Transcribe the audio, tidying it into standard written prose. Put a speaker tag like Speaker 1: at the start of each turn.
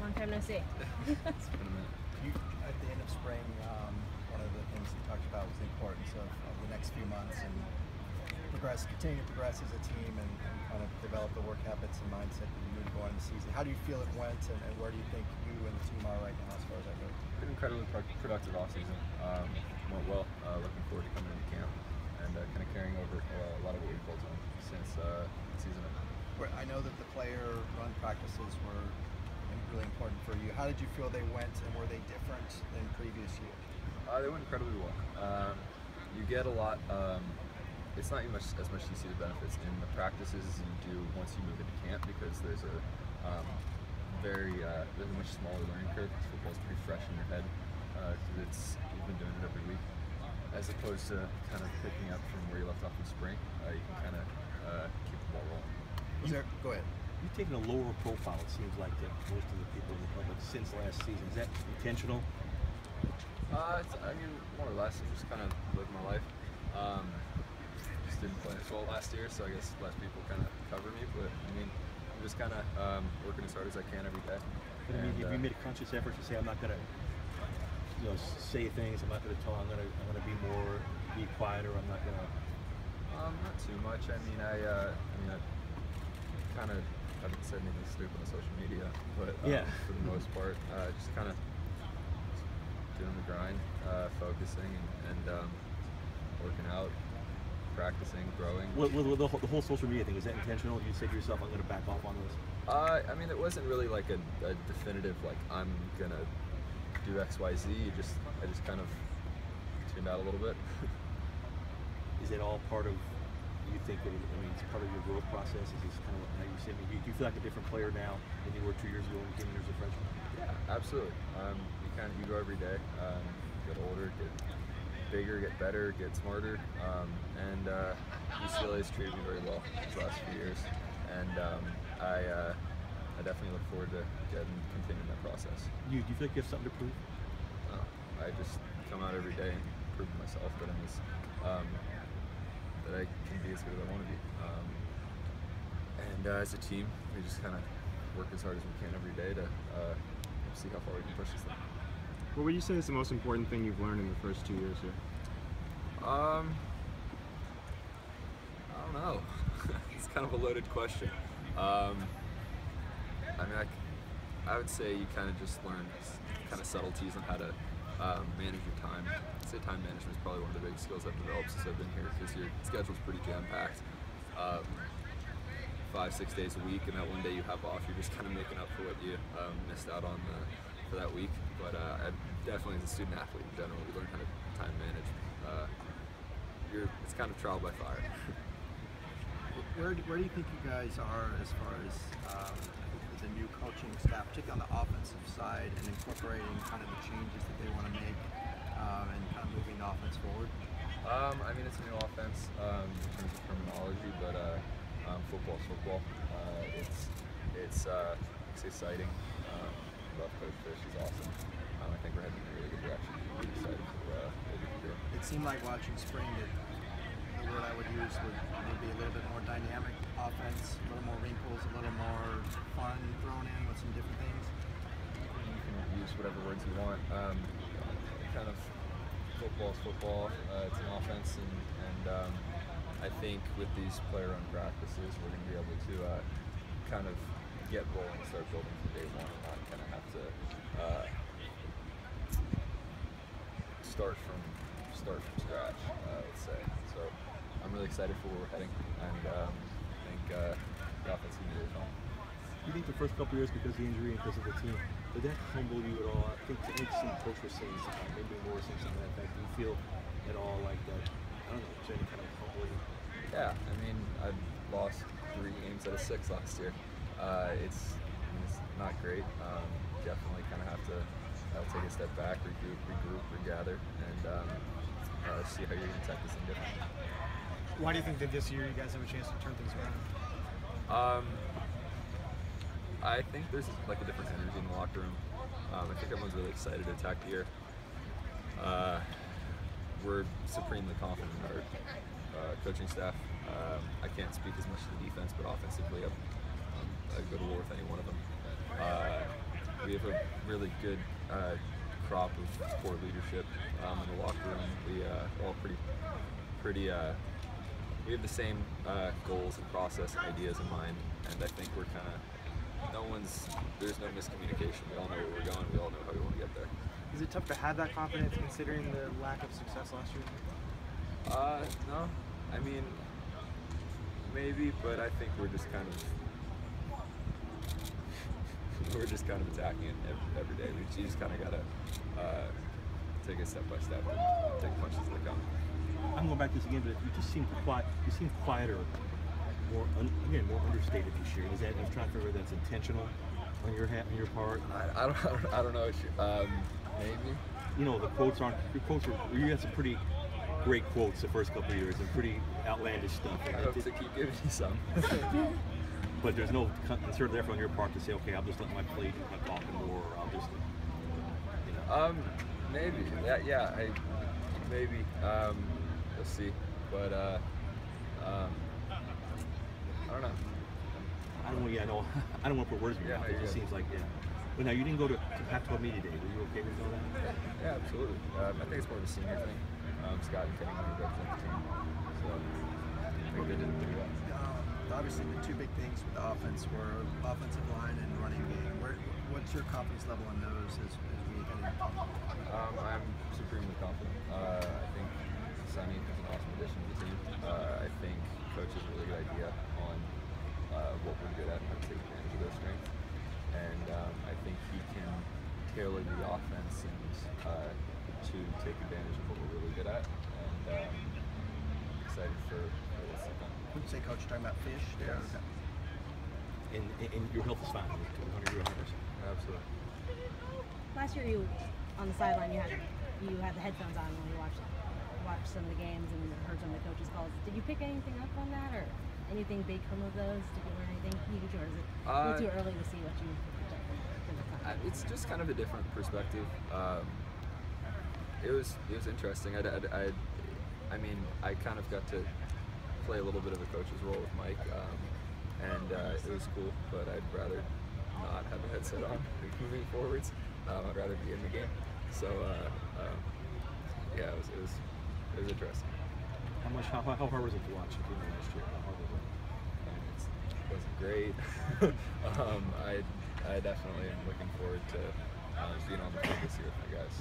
Speaker 1: Long time no see.
Speaker 2: It's been a minute.
Speaker 3: At the end of spring, one of the things you talked about was the importance of the next few months and continue to progress as a team and kind of develop the work habits and mindset that you need going into the season. How do you feel it went, and where do you think you and the team are right now as far as that goes?
Speaker 2: Been incredibly productive offseason. Went well. Looking forward to coming into camp and kind of carrying over a lot of what we've built on since the season.
Speaker 3: I know that the player run practices were really important for you. How did you feel they went, and were they different than previous years?
Speaker 2: They went incredibly well. You get a lot. It's not as much you see the benefits in the practices as you do once you move into camp, because there's a there's a much smaller learning curve. Football's pretty fresh in your head because you've been doing it every week, as opposed to kind of picking up from where you left off in spring. You can kind of keep the ball rolling.
Speaker 3: Go ahead.
Speaker 4: You've taken a lower profile, it seems like, to most of the people in the public since last season. Is that intentional?
Speaker 2: I mean, more or less. I just kind of live my life. Just didn't play as well last year, so I guess less people kind of cover me. But I mean, I'm just kind of working as hard as I can every day.
Speaker 4: But I mean, have you made a conscious effort to say, I'm not going to, say things. I'm not going to talk. I'm going to be quieter. I'm not going to.
Speaker 2: Not too much. I mean, I kind of haven't said anything stupid on social media, but for the most part, just kind of doing the grind, focusing, and working out, practicing, growing.
Speaker 4: The whole social media thing, is that intentional? You say to yourself, I'm going to back off on those?
Speaker 2: I mean, it wasn't really like a definitive, like, I'm going to do X, Y, Z. I just kind of tuned out a little bit.
Speaker 4: Is it all part of, you think that it's part of your growth process? Is this kind of how you see it? Do you feel like a different player now than you were 2 years ago when you came in as a freshman?
Speaker 2: Yeah, absolutely. You grow every day, get older, get bigger, get better, get smarter, and UCLA has treated me very well these last few years, and I definitely look forward to continuing that process.
Speaker 4: Do you feel like you have something to prove?
Speaker 2: No, I just come out every day and prove to myself that that I can be as good as I want to be, and as a team, we just kind of work as hard as we can every day to see how far we can push this thing.
Speaker 5: What would you say is the most important thing you've learned in the first 2 years here?
Speaker 2: I don't know. It's kind of a loaded question. I mean, I would say you kind of just learn kind of subtleties on how to manage your time. I'd say time management is probably one of the big skills I've developed since I've been here, because your schedule's pretty jam-packed. 5-6 days a week, and that one day you have off, you're just kind of making up for what you missed out on for that week. But I definitely, as a student athlete in general, you learn how to time manage. It's kind of trial by fire.
Speaker 3: Where do you think you guys are as far as the new coaching staff, particularly on the offensive side, and incorporating kind of the changes that they want to make and kind of moving the offense forward?
Speaker 2: I mean, it's a new offense in terms of terminology, but football's football. It's exciting. Love Coach Fish. He's awesome. I think we're heading in a really good direction. I'm excited for what we can do.
Speaker 3: It seemed like watching spring that the word I would use would be a little bit more dynamic offense, a little more wrinkles, a little more fun thrown in with some different things.
Speaker 2: You can use whatever words you want. Kind of football's football. It's an offense, and I think with these player-run practices, we're going to be able to kind of get rolling and start building from day one, and not kind of have to start from scratch, let's say. So I'm really excited for where we're heading, and I think the offense is going to be really fun.
Speaker 4: You think the first couple of years, because of the injury and because of the team, did that humble you at all? I think some coach was saying something, maybe more saying something like that. Do you feel at all like that? I don't know, is there any kind of humbling?
Speaker 2: Yeah, I mean, I lost 3 games out of 6 last year. It's not great. Definitely kind of have to take a step back, regroup, regather, and see how you're going to attack this thing differently.
Speaker 6: Why do you think that this year you guys have a chance to turn things around?
Speaker 2: I think there's like a different energy in the locker room. I think everyone's really excited to attack the year. We're supremely confident in our coaching staff. I can't speak as much to the defense, but offensively, I'm a good war with any one of them. we have a really good crop of core leadership in the locker room. We all pretty. We have the same goals and process and ideas in mind, and I think we're kind of there's no miscommunication. We all know where we're going. We all know how we want to get there.
Speaker 6: Is it tough to have that confidence considering the lack of success last year?
Speaker 2: No. I mean, maybe, but I think we're just kind of attacking it every day. You just kind of gotta take it step by step and take punches as they come.
Speaker 4: I'm going back to this again, but you just seem quiet. You seem quieter, more understated this year. Is that? I'm trying to figure if that's intentional on your part.
Speaker 2: I don't know. Maybe.
Speaker 4: You know, the quotes aren't. Your quotes were. You had some pretty great quotes the first couple of years and pretty outlandish stuff.
Speaker 2: I hope to keep giving you some.
Speaker 4: But there's no concerted effort on your part to say, okay, I'll just let my plate, my talking more, or I'll just. You know.
Speaker 2: Maybe. Yeah. Maybe. We'll see. But I don't know.
Speaker 4: I don't want to put words in your mouth. It just seems like, yeah. But now you didn't go to Pac-12 Media Day. Were you okay with all that?
Speaker 2: Yeah, absolutely. I think it's more of a senior thing. Scott and Kenny represent the team, so I think they did pretty well.
Speaker 3: Obviously, the two big things with the offense were offensive line and running game. What's your confidence level in those as we head into?
Speaker 2: I'm supremely confident. I think Sonny is an awesome addition to the team. I think Coach has a really good idea on what we're good at and how to take advantage of those strengths. And I think he can tailor the offense and to take advantage of what we're really good at. And excited for what's to come.
Speaker 3: Would you say, Coach, you're talking about Fish?
Speaker 2: Yes.
Speaker 3: Okay.
Speaker 4: And your health is fine. 100%.
Speaker 2: Absolutely.
Speaker 1: Last year, you on the sideline, you had the headphones on when you watched some of the games and heard some of the coaches' calls. Did you pick anything up on that, or anything big from those? Did you learn anything huge, or is it a little too early to see what you?
Speaker 2: It's just kind of a different perspective. It was interesting. I mean, I kind of got to play a little bit of a coach's role with Mike, and it was cool. But I'd rather not have a headset on moving forwards. I'd rather be in the game. So yeah, it was interesting.
Speaker 4: How hard was it to watch the game last year? How hard was it?
Speaker 2: It wasn't great. I definitely am looking forward to being on the field this year with my guys.